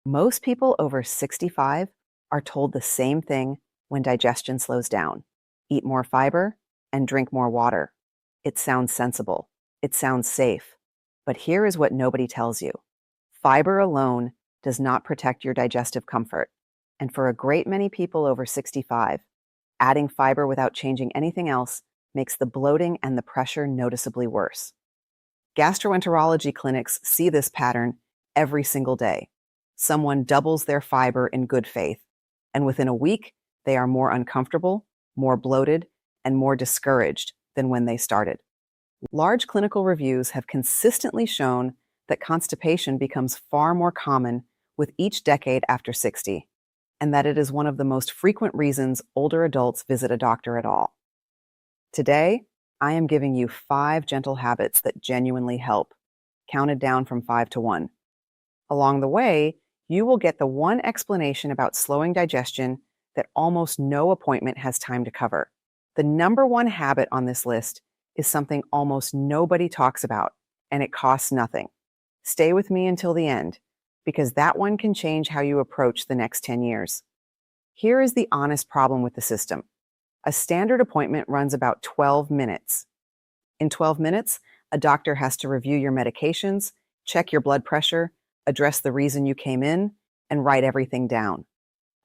Most people over 65 are told the same thing when digestion slows down: eat more fiber and drink more water. It sounds sensible. It sounds safe. But here is what nobody tells you. Fiber alone does not protect your digestive comfort. And for a great many people over 65, adding fiber without changing anything else makes the bloating and the pressure noticeably worse. Gastroenterology clinics see this pattern every single day. Someone doubles their fiber in good faith, and within a week, they are more uncomfortable, more bloated, and more discouraged than when they started. Large clinical reviews have consistently shown that constipation becomes far more common with each decade after 60, and that it is one of the most frequent reasons older adults visit a doctor at all. Today, I am giving you 5 gentle habits that genuinely help, counted down from 5 to 1. Along the way, you will get the one explanation about slowing digestion that almost no appointment has time to cover. The number 1 habit on this list is something almost nobody talks about, and it costs nothing. Stay with me until the end, because that one can change how you approach the next 10 years. Here is the honest problem with the system. A standard appointment runs about 12 minutes. In 12 minutes, a doctor has to review your medications, check your blood pressure, address the reason you came in, and write everything down.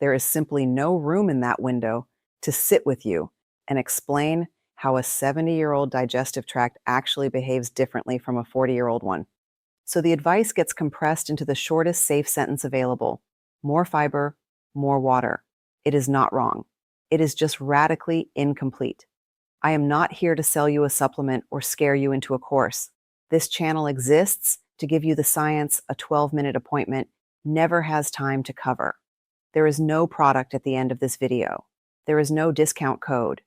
There is simply no room in that window to sit with you and explain how a 70-year-old digestive tract actually behaves differently from a 40-year-old one. So the advice gets compressed into the shortest safe sentence available: more fiber, more water. It is not wrong. It is just radically incomplete. I am not here to sell you a supplement or scare you into a course. This channel exists to give you the science a 12-minute appointment never has time to cover. There is no product at the end of this video. There is no discount code.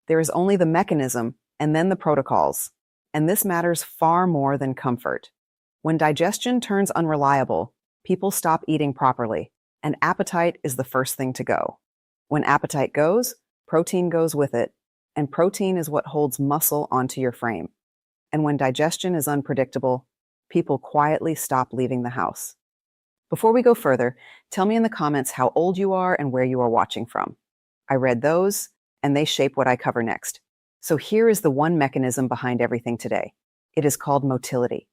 There is only the mechanism and then the protocols. And this matters far more than comfort. When digestion turns unreliable, people stop eating properly, and appetite is the first thing to go. When appetite goes, protein goes with it, and protein is what holds muscle onto your frame. And when digestion is unpredictable, people quietly stop leaving the house. Before we go further, tell me in the comments how old you are and where you are watching from. I read those, and they shape what I cover next. So here is the one mechanism behind everything today. It is called motility.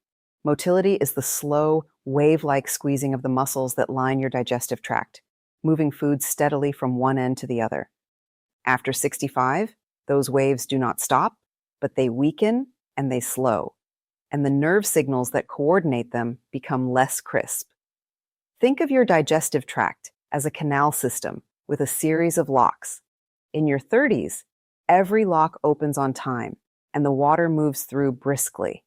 Motility is the slow, wave-like squeezing of the muscles that line your digestive tract, moving food steadily from one end to the other. After 65, those waves do not stop, but they weaken and they slow, and the nerve signals that coordinate them become less crisp. Think of your digestive tract as a canal system with a series of locks. In your 30s, every lock opens on time, and the water moves through briskly.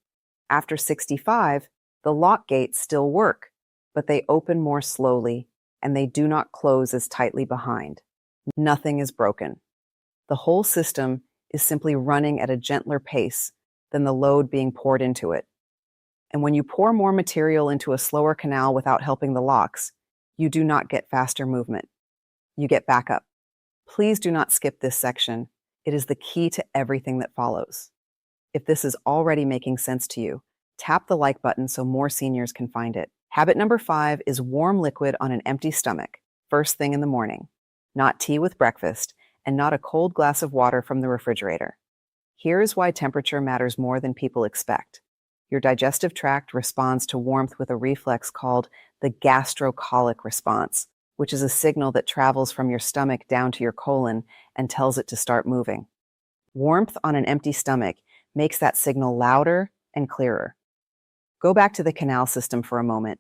After 65, the lock gates still work, but they open more slowly, and they do not close as tightly behind. Nothing is broken. The whole system is simply running at a gentler pace than the load being poured into it. And when you pour more material into a slower canal without helping the locks, you do not get faster movement. You get backup. Please do not skip this section. It is the key to everything that follows. If this is already making sense to you, tap the like button so more seniors can find it. Habit number 5 is warm liquid on an empty stomach, first thing in the morning. Not tea with breakfast, and not a cold glass of water from the refrigerator. Here is why temperature matters more than people expect. Your digestive tract responds to warmth with a reflex called the gastrocolic response, which is a signal that travels from your stomach down to your colon and tells it to start moving. Warmth on an empty stomach makes that signal louder and clearer. Go back to the canal system for a moment.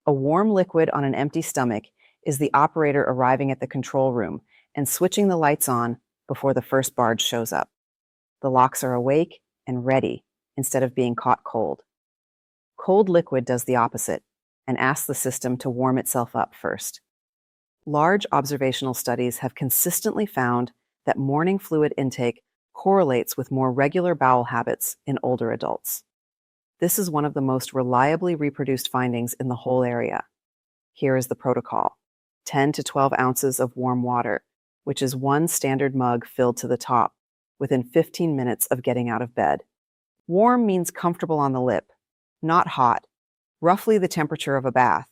A warm liquid on an empty stomach is the operator arriving at the control room and switching the lights on before the first barge shows up. The locks are awake and ready instead of being caught cold. Cold liquid does the opposite and asks the system to warm itself up first. Large observational studies have consistently found that morning fluid intake correlates with more regular bowel habits in older adults. This is one of the most reliably reproduced findings in the whole area. Here is the protocol: 10 to 12 ounces of warm water, which is 1 standard mug filled to the top, within 15 minutes of getting out of bed. Warm means comfortable on the lip, not hot, roughly the temperature of a bath.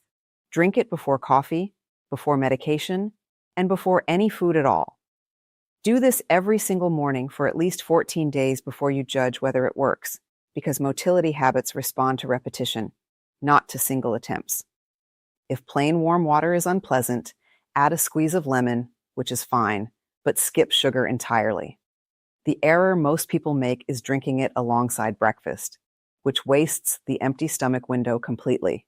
Drink it before coffee, before medication, and before any food at all. Do this every single morning for at least 14 days before you judge whether it works, because motility habits respond to repetition, not to single attempts. If plain warm water is unpleasant, add a squeeze of lemon, which is fine, but skip sugar entirely. The error most people make is drinking it alongside breakfast, which wastes the empty stomach window completely.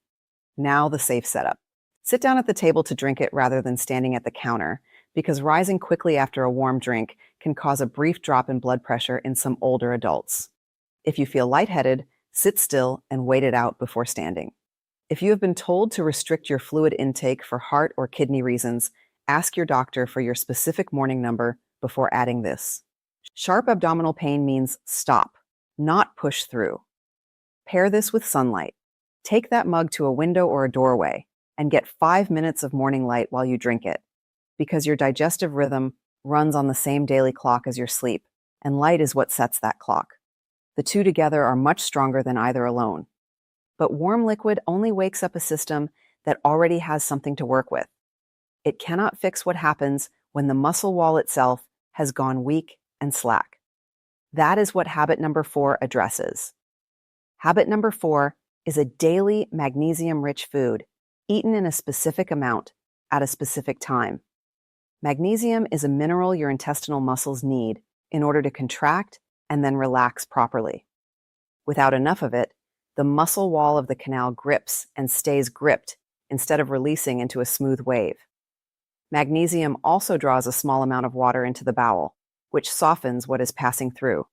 Now the safe setup. Sit down at the table to drink it rather than standing at the counter, because rising quickly after a warm drink can cause a brief drop in blood pressure in some older adults. If you feel lightheaded, sit still and wait it out before standing. If you have been told to restrict your fluid intake for heart or kidney reasons, ask your doctor for your specific morning number before adding this. Sharp abdominal pain means stop, not push through. Pair this with sunlight. Take that mug to a window or a doorway and get 5 minutes of morning light while you drink it, because your digestive rhythm runs on the same daily clock as your sleep, and light is what sets that clock. The two together are much stronger than either alone. But warm liquid only wakes up a system that already has something to work with. It cannot fix what happens when the muscle wall itself has gone weak and slack. That is what habit number 4 addresses. Habit number 4 is a daily magnesium-rich food, eaten in a specific amount, at a specific time. Magnesium is a mineral your intestinal muscles need in order to contract and then relax properly. Without enough of it, the muscle wall of the canal grips and stays gripped instead of releasing into a smooth wave. Magnesium also draws a small amount of water into the bowel, which softens what is passing through.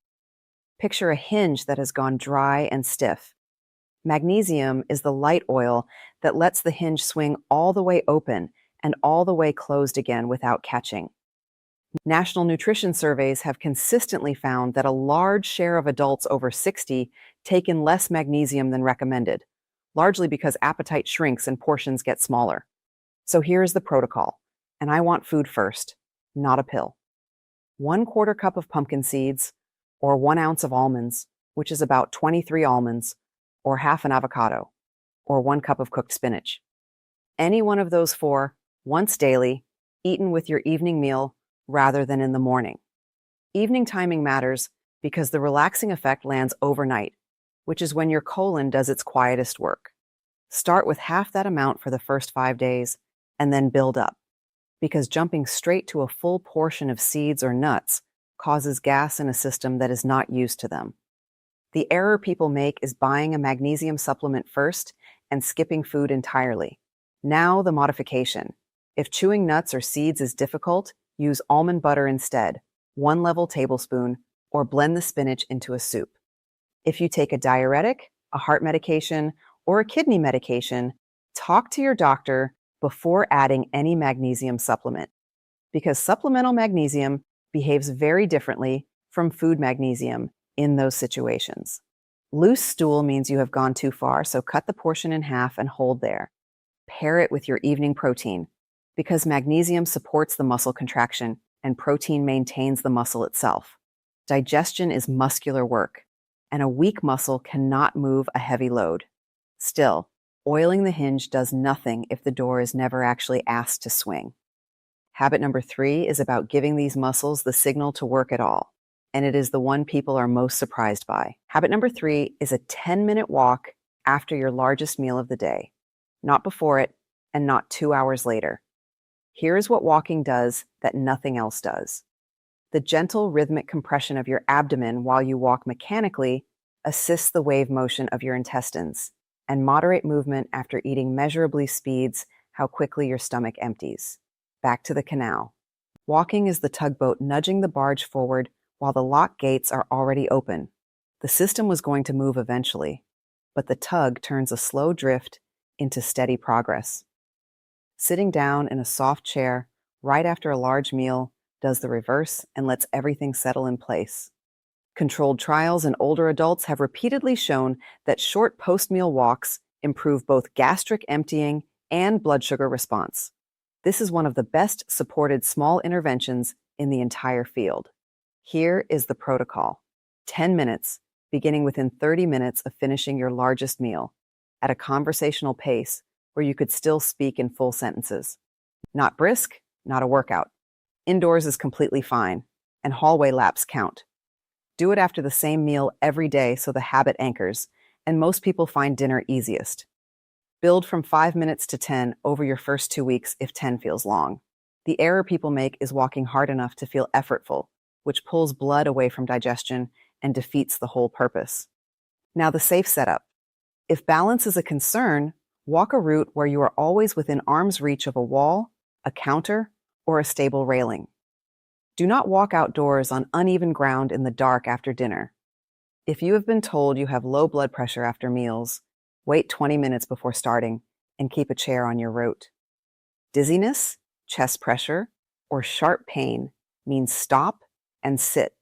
Picture a hinge that has gone dry and stiff. Magnesium is the light oil that lets the hinge swing all the way open and all the way closed again without catching. National nutrition surveys have consistently found that a large share of adults over 60 take in less magnesium than recommended, largely because appetite shrinks and portions get smaller. So here is the protocol, and I want food first, not a pill. 1/4 cup of pumpkin seeds, or 1 ounce of almonds, which is about 23 almonds, or half an avocado, or 1 cup of cooked spinach. Any one of those 4, once daily, eaten with your evening meal rather than in the morning. Evening timing matters because the relaxing effect lands overnight, which is when your colon does its quietest work. Start with half that amount for the first 5 days, and then build up, because jumping straight to a full portion of seeds or nuts causes gas in a system that is not used to them. The error people make is buying a magnesium supplement first and skipping food entirely. Now the modification. If chewing nuts or seeds is difficult, use almond butter instead, 1 level tablespoon, or blend the spinach into a soup. If you take a diuretic, a heart medication, or a kidney medication, talk to your doctor before adding any magnesium supplement, because supplemental magnesium behaves very differently from food magnesium in those situations. Loose stool means you have gone too far, so cut the portion in half and hold there. Pair it with your evening protein, because magnesium supports the muscle contraction and protein maintains the muscle itself. Digestion is muscular work, and a weak muscle cannot move a heavy load. Still, oiling the hinge does nothing if the door is never actually asked to swing. Habit number 3 is about giving these muscles the signal to work at all, and it is the one people are most surprised by. Habit number 3 is a 10-minute walk after your largest meal of the day, not before it and not 2 hours later. Here is what walking does that nothing else does. The gentle rhythmic compression of your abdomen while you walk mechanically assists the wave motion of your intestines, and moderate movement after eating measurably speeds how quickly your stomach empties. Back to the canal. Walking is the tugboat nudging the barge forward while the lock gates are already open. The system was going to move eventually, but the tug turns a slow drift into steady progress. Sitting down in a soft chair right after a large meal does the reverse and lets everything settle in place. Controlled trials in older adults have repeatedly shown that short post-meal walks improve both gastric emptying and blood sugar response. This is one of the best supported small interventions in the entire field. Here is the protocol. 10 minutes, beginning within 30 minutes of finishing your largest meal, at a conversational pace where you could still speak in full sentences. Not brisk, not a workout. Indoors is completely fine, and hallway laps count. Do it after the same meal every day so the habit anchors, and most people find dinner easiest. Build from 5 minutes to 10 over your first 2 weeks if 10 feels long. The error people make is walking hard enough to feel effortful, which pulls blood away from digestion and defeats the whole purpose. Now, the safe setup. If balance is a concern, walk a route where you are always within arm's reach of a wall, a counter, or a stable railing. Do not walk outdoors on uneven ground in the dark after dinner. If you have been told you have low blood pressure after meals, wait 20 minutes before starting and keep a chair on your rote. Dizziness, chest pressure, or sharp pain means stop and sit,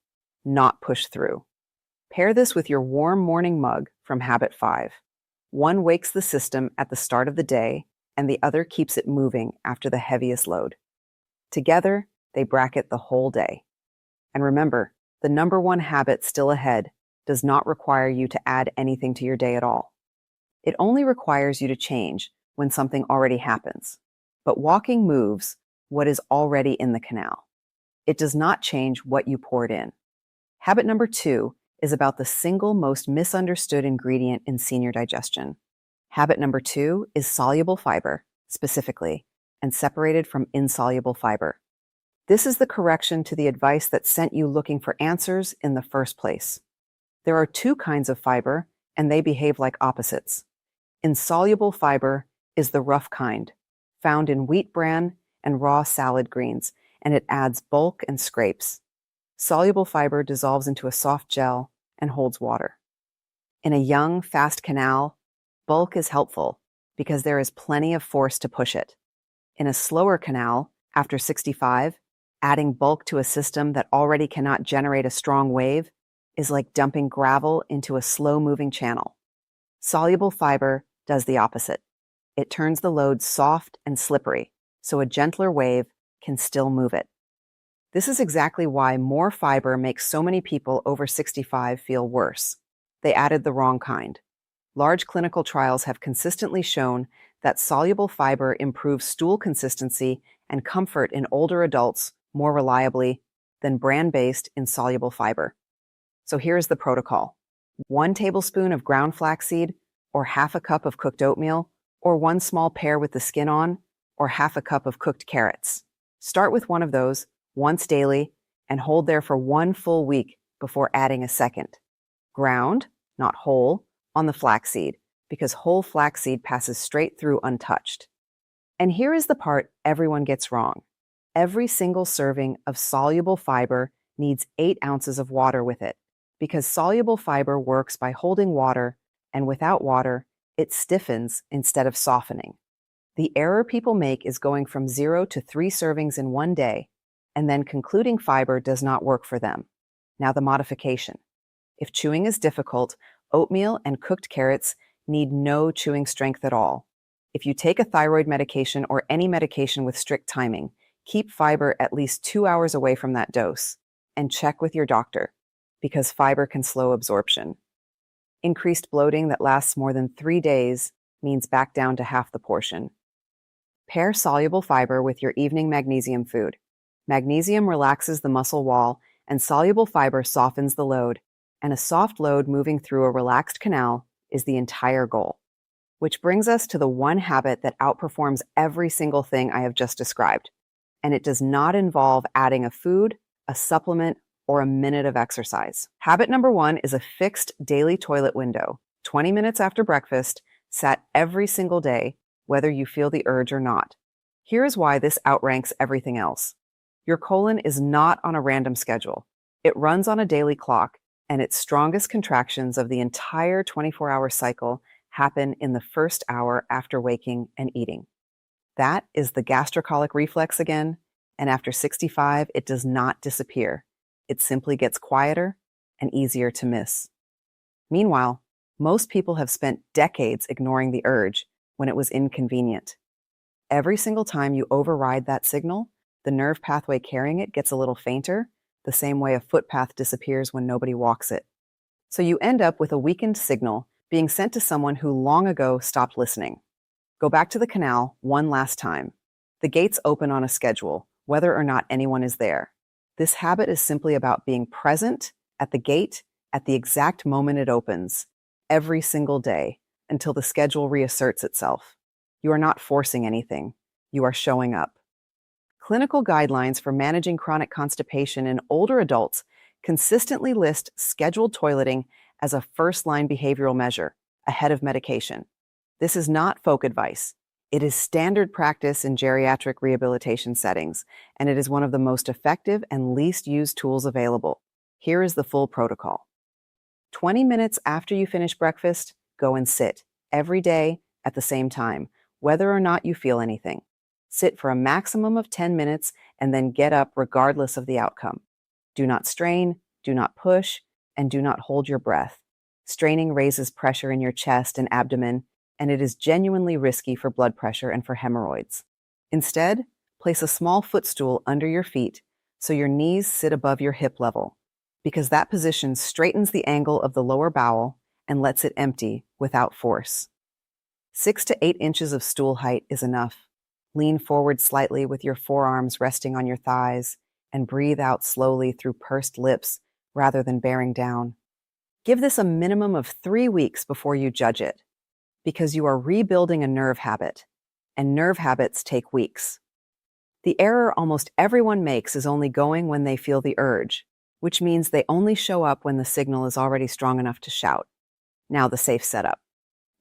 not push through. Pair this with your warm morning mug from Habit 5. One wakes the system at the start of the day, and the other keeps it moving after the heaviest load. Together, they bracket the whole day. And remember, the number one habit still ahead does not require you to add anything to your day at all. It only requires you to change when something already happens. But walking moves what is already in the canal. It does not change what you poured in. Habit number 2 is about the single most misunderstood ingredient in senior digestion. Habit number 2 is soluble fiber, specifically, and separated from insoluble fiber. This is the correction to the advice that sent you looking for answers in the first place. There are 2 kinds of fiber, and they behave like opposites. Insoluble fiber is the rough kind, found in wheat bran and raw salad greens, and it adds bulk and scrapes. Soluble fiber dissolves into a soft gel and holds water. In a young, fast canal, bulk is helpful because there is plenty of force to push it. In a slower canal, after 65, adding bulk to a system that already cannot generate a strong wave is like dumping gravel into a slow-moving channel. Soluble fiber does the opposite. It turns the load soft and slippery, so a gentler wave can still move it. This is exactly why more fiber makes so many people over 65 feel worse. They added the wrong kind. Large clinical trials have consistently shown that soluble fiber improves stool consistency and comfort in older adults more reliably than bran-based insoluble fiber. So here's the protocol. 1 tablespoon of ground flaxseed, or half a cup of cooked oatmeal, or 1 small pear with the skin on, or half a cup of cooked carrots. Start with one of those once daily and hold there for 1 full week before adding a second. Ground, not whole, on the flaxseed, because whole flaxseed passes straight through untouched. And here is the part everyone gets wrong. Every single serving of soluble fiber needs 8 ounces of water with it, because soluble fiber works by holding water, and without water, it stiffens instead of softening. The error people make is going from 0 to 3 servings in one day, and then concluding fiber does not work for them. Now the modification. If chewing is difficult, oatmeal and cooked carrots need no chewing strength at all. If you take a thyroid medication or any medication with strict timing, keep fiber at least 2 hours away from that dose, and check with your doctor, because fiber can slow absorption. Increased bloating that lasts more than 3 days means back down to half the portion. Pair soluble fiber with your evening magnesium food. Magnesium relaxes the muscle wall, and soluble fiber softens the load, and a soft load moving through a relaxed canal is the entire goal. Which brings us to the one habit that outperforms every single thing I have just described, and it does not involve adding a food, a supplement, or a minute of exercise. Habit number 1 is a fixed daily toilet window, 20 minutes after breakfast, set every single day, whether you feel the urge or not. Here is why this outranks everything else. Your colon is not on a random schedule. It runs on a daily clock, and its strongest contractions of the entire 24-hour cycle happen in the first hour after waking and eating. That is the gastrocolic reflex again, and after 65, it does not disappear. It simply gets quieter and easier to miss. Meanwhile, most people have spent decades ignoring the urge when it was inconvenient. Every single time you override that signal, the nerve pathway carrying it gets a little fainter, the same way a footpath disappears when nobody walks it. So you end up with a weakened signal being sent to someone who long ago stopped listening. Go back to the canal one last time. The gates open on a schedule, whether or not anyone is there. This habit is simply about being present at the gate at the exact moment it opens, every single day, until the schedule reasserts itself. You are not forcing anything. You are showing up. Clinical guidelines for managing chronic constipation in older adults consistently list scheduled toileting as a first-line behavioral measure, ahead of medication. This is not folk advice. It is standard practice in geriatric rehabilitation settings, and it is one of the most effective and least used tools available. Here is the full protocol. 20 minutes after you finish breakfast, go and sit, every day at the same time, whether or not you feel anything. Sit for a maximum of 10 minutes and then get up regardless of the outcome. Do not strain, do not push, and do not hold your breath. Straining raises pressure in your chest and abdomen, and it is genuinely risky for blood pressure and for hemorrhoids. Instead, place a small footstool under your feet so your knees sit above your hip level, because that position straightens the angle of the lower bowel and lets it empty without force. 6 to 8 inches of stool height is enough. Lean forward slightly with your forearms resting on your thighs and breathe out slowly through pursed lips rather than bearing down. Give this a minimum of 3 weeks before you judge it, because you are rebuilding a nerve habit, and nerve habits take weeks. The error almost everyone makes is only going when they feel the urge, which means they only show up when the signal is already strong enough to shout. Now the safe setup.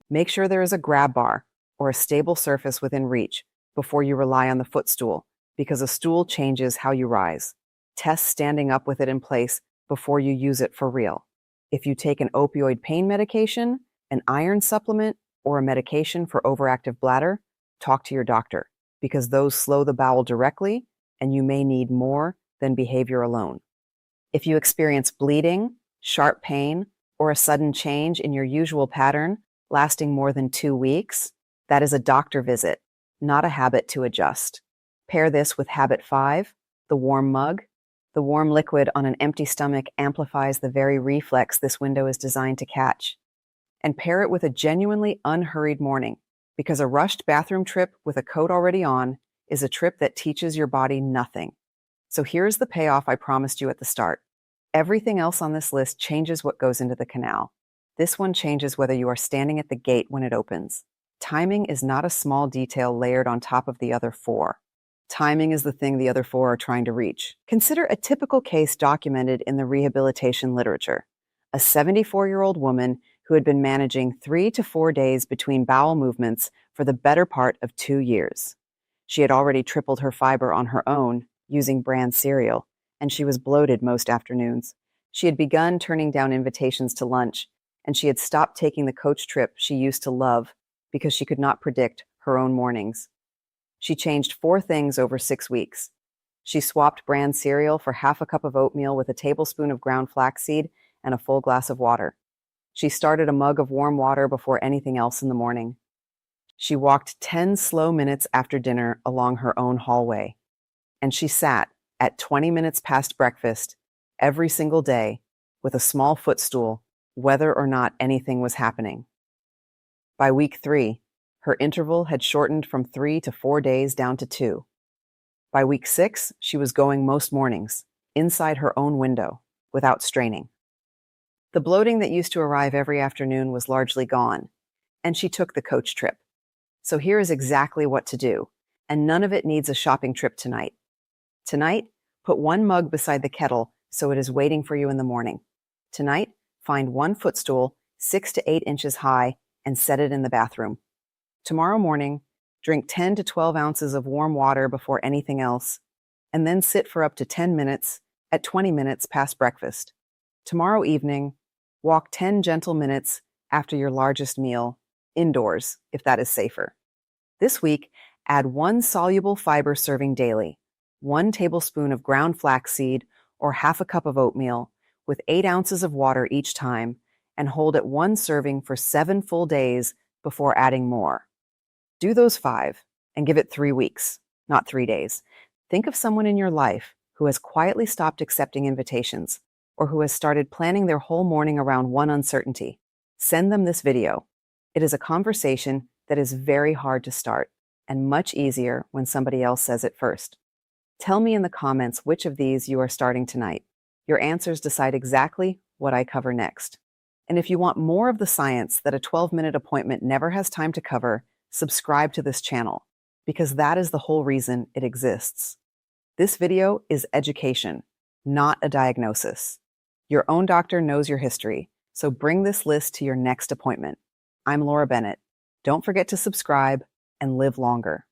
Make sure there is a grab bar or a stable surface within reach before you rely on the footstool, because a stool changes how you rise. Test standing up with it in place before you use it for real. If you take an opioid pain medication, an iron supplement, or a medication for overactive bladder, talk to your doctor, because those slow the bowel directly, and you may need more than behavior alone. If you experience bleeding, sharp pain, or a sudden change in your usual pattern lasting more than 2 weeks, that is a doctor visit, not a habit to adjust. Pair this with habit 5, the warm mug. The warm liquid on an empty stomach amplifies the very reflex this window is designed to catch. And pair it with a genuinely unhurried morning, because a rushed bathroom trip with a coat already on is a trip that teaches your body nothing. So here's the payoff I promised you at the start. Everything else on this list changes what goes into the canal. This one changes whether you are standing at the gate when it opens. Timing is not a small detail layered on top of the other 4. Timing is the thing the other 4 are trying to reach. Consider a typical case documented in the rehabilitation literature. A 74-year-old woman who had been managing 3 to 4 days between bowel movements for the better part of 2 years. She had already tripled her fiber on her own using bran cereal, and she was bloated most afternoons. She had begun turning down invitations to lunch, and she had stopped taking the coach trip she used to love because she could not predict her own mornings. She changed 4 things over 6 weeks. She swapped bran cereal for half a cup of oatmeal with a tablespoon of ground flaxseed and a full glass of water. She started a mug of warm water before anything else in the morning. She walked 10 slow minutes after dinner along her own hallway. And she sat at 20 minutes past breakfast every single day with a small footstool, whether or not anything was happening. By week 3, her interval had shortened from 3 to 4 days down to 2. By week 6, she was going most mornings, inside her own window, without straining. The bloating that used to arrive every afternoon was largely gone, and she took the coach trip. So here is exactly what to do, and none of it needs a shopping trip tonight. Tonight, put 1 mug beside the kettle so it is waiting for you in the morning. Tonight, find 1 footstool 6 to 8 inches high and set it in the bathroom. Tomorrow morning, drink 10 to 12 ounces of warm water before anything else, and then sit for up to 10 minutes at 20 minutes past breakfast. Tomorrow evening, walk 10 gentle minutes after your largest meal, indoors, if that is safer. This week, add 1 soluble fiber serving daily, 1 tablespoon of ground flaxseed or half a cup of oatmeal with 8 ounces of water each time, and hold at 1 serving for 7 full days before adding more. Do those 5 and give it 3 weeks, not 3 days. Think of someone in your life who has quietly stopped accepting invitations or who has started planning their whole morning around one uncertainty. Send them this video. It is a conversation that is very hard to start and much easier when somebody else says it first. Tell me in the comments which of these you are starting tonight. Your answers decide exactly what I cover next. And if you want more of the science that a 12-minute appointment never has time to cover, subscribe to this channel, because that is the whole reason it exists. This video is education, not a diagnosis. Your own doctor knows your history, so bring this list to your next appointment. I'm Laura Bennett. Don't forget to subscribe and live longer.